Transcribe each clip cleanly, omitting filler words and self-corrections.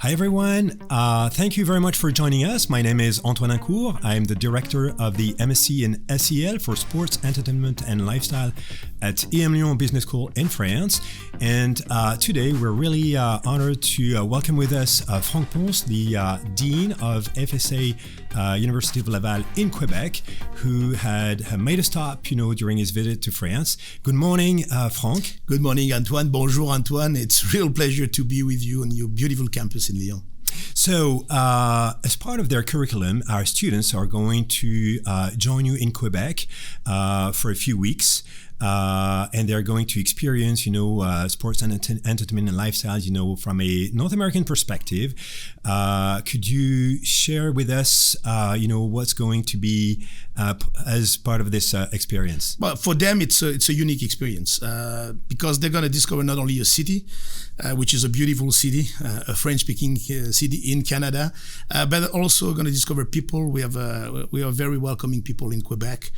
Hi everyone, thank you very much for joining us. My name is Antoine Ancourt. I am the director of the MSc in SEL for Sports, Entertainment and Lifestyle at EMLYON Business School in France. And today we're really honored to welcome with us Franck Ponce, the Dean of FSA Université of Laval in Quebec, who had made a stop, during his visit to France. Good morning, Franck. Good morning, Antoine. Bonjour, Antoine. It's a real pleasure to be with you on your beautiful campus in Lyon. So, as part of their curriculum, our students are going to join you in Quebec for a few weeks. And they're going to experience, sports and entertainment and lifestyles, from a North American perspective. Could you share with us, what's going to be as part of this experience? Well, for them, it's a unique experience because they're going to discover not only a city, which is a beautiful city, a French-speaking city in Canada, but also going to discover people. We are very welcoming people in Quebec,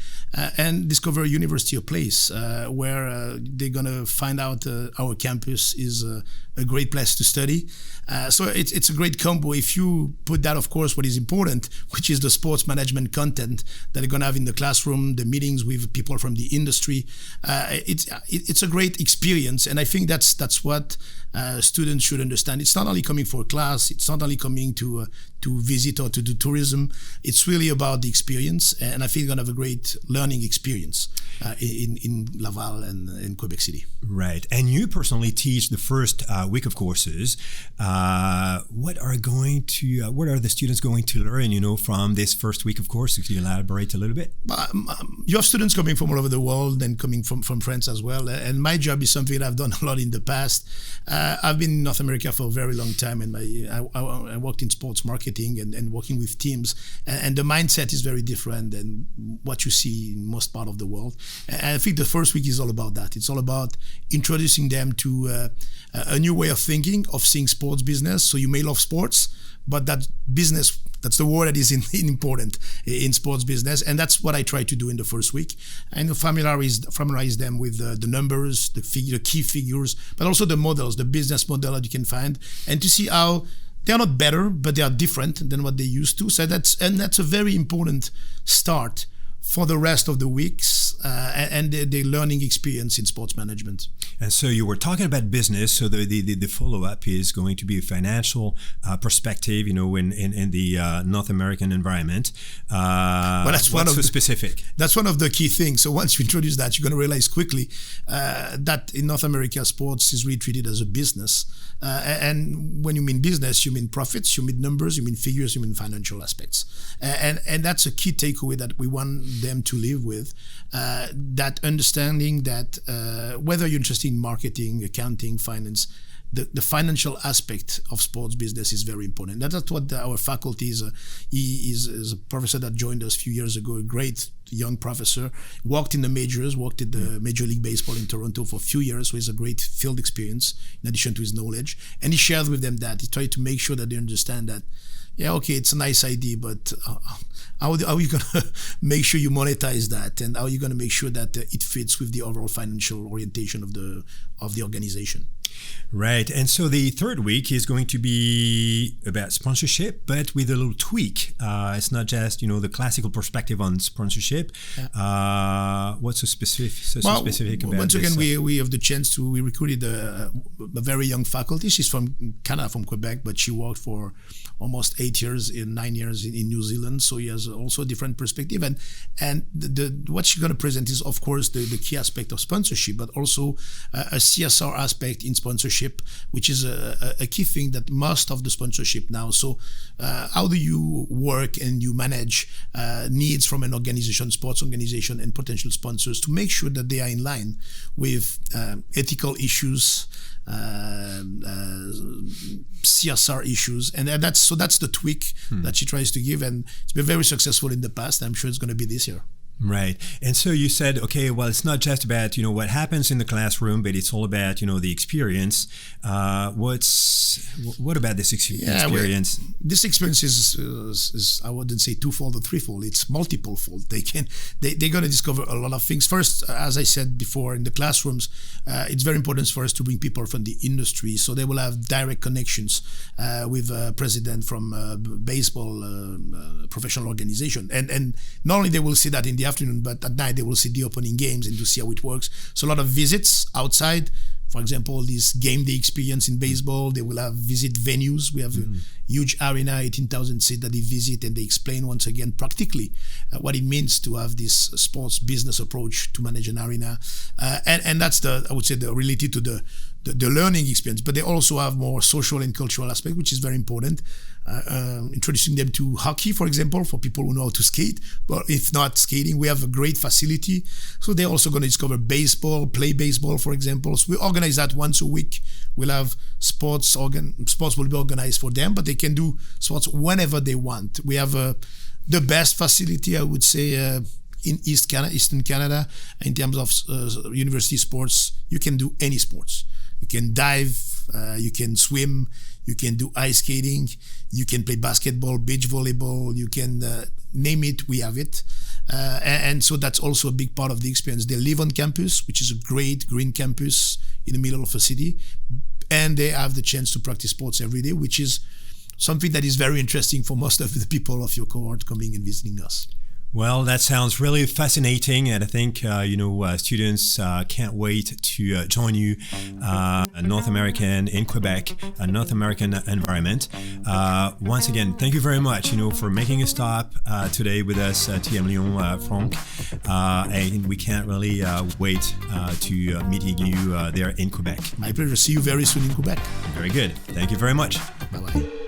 and discover a university, a place where they're going to find out our campus is a great place to study. So it's a great combo. If you put that, of course, what is important, which is the sports management content that they're going to have in the classroom, the meetings with people from the industry. It's a great experience, and I think that's what students should understand. It's not only coming for a class, it's not only coming to visit or to do tourism. It's really about the experience, and I think you're going to have a great learning experience in Laval and in Quebec City. Right, and you personally teach the first week of courses. What are the students going to learn, from this first week of courses? Can you elaborate a little bit? You have students coming from all over the world and coming from France as well. And my job is something that I've done a lot in the past. I've been in North America for a very long time, and I worked in sports marketing and working with teams. And the mindset is very different than what you see in most part of the world. And I think the first week is all about that. It's all about introducing them to a new way of thinking, of seeing sports business. So you may love sports, but that business, that's the word that is important in sports business. And that's what I try to do in the first week. And familiarize them with the numbers, the key figures, but also the models, the business model that you can find, and to see how they are not better, but they are different than what they used to. So that's a very important start for the rest of the weeks and the learning experience in sports management. And so you were talking about business. So the follow-up is going to be a financial perspective, in the North American environment. Well, that's specific. That's one of the key things. So once you introduce that, you're going to realize quickly that in North America, sports is really treated as a business. And when you mean business, you mean profits, you mean numbers, you mean figures, you mean financial aspects. And that's a key takeaway that we want them to live with, that understanding that whether you're interested in marketing, accounting, finance, the financial aspect of sports business is very important. That's what our faculty is. He is a professor that joined us a few years ago, a great young professor, worked in the majors, worked at the Major League Baseball in Toronto for a few years, so he has a great field experience in addition to his knowledge. And he shared with them that. He tried to make sure that they understand that, it's a nice idea, but how are you going to make sure you monetize that, and how are you going to make sure that it fits with the overall financial orientation of the organization? Right, and so the third week is going to be about sponsorship, but with a little tweak. It's not just the classical perspective on sponsorship. Yeah. What's so specific about once this? Again, we have the chance we recruited a very young faculty. She's from Canada, from Quebec, but she worked for almost 9 years in New Zealand. So he has also a different perspective. And what she's going to present is, of course, the key aspect of sponsorship, but also a CSR aspect in sponsorship, which is a key thing that most of the sponsorship now. So how do you work and you manage needs from an organization, sports organization, and potential sponsors to make sure that they are in line with ethical issues, CSR issues, and that's the tweak that she tries to give, and it's been very successful in the past. I'm sure it's going to be this year. Right. And so you said, okay, well, it's not just about, what happens in the classroom, but it's all about, the experience. What about this experience? This experience is, I wouldn't say twofold or threefold. It's multiple fold. They're going to discover a lot of things. First, as I said before, in the classrooms, it's very important for us to bring people from the industry, so they will have direct connections with president from baseball professional organization, and not only they will see that in the afternoon, but at night they will see the opening games and to see how it works. So a lot of visits outside. For example, this game day experience in baseball, they will have visit venues. We have a huge arena, 18,000 seats that they visit, and they explain once again practically what it means to have this sports business approach to manage an arena. And that's I would say, related to the learning experience. But they also have more social and cultural aspect, which is very important. Introducing them to hockey, for example, for people who know how to skate. But if not skating, we have a great facility. So they're also going to discover baseball, play baseball, for example. So we organize that once a week. We'll have sports will be organized for them, but they can do sports whenever they want. We have the best facility, I would say, in Eastern Canada, in terms of university sports. You can do any sports. You can dive, you can swim, you can do ice skating, you can play basketball, beach volleyball, you can name it, we have it. And so that's also a big part of the experience. They live on campus, which is a great green campus in the middle of a city, and they have the chance to practice sports every day, which is something that is very interesting for most of the people of your cohort coming and visiting us. Well, that sounds really fascinating, and I think students can't wait to join you North American in Quebec, a North American environment. Once again, thank you very much, for making a stop today with us at EMLYON, Franck, and we can't really wait to meeting you there in Quebec. My pleasure. See you very soon in Quebec. Very good. Thank you very much. Bye-bye.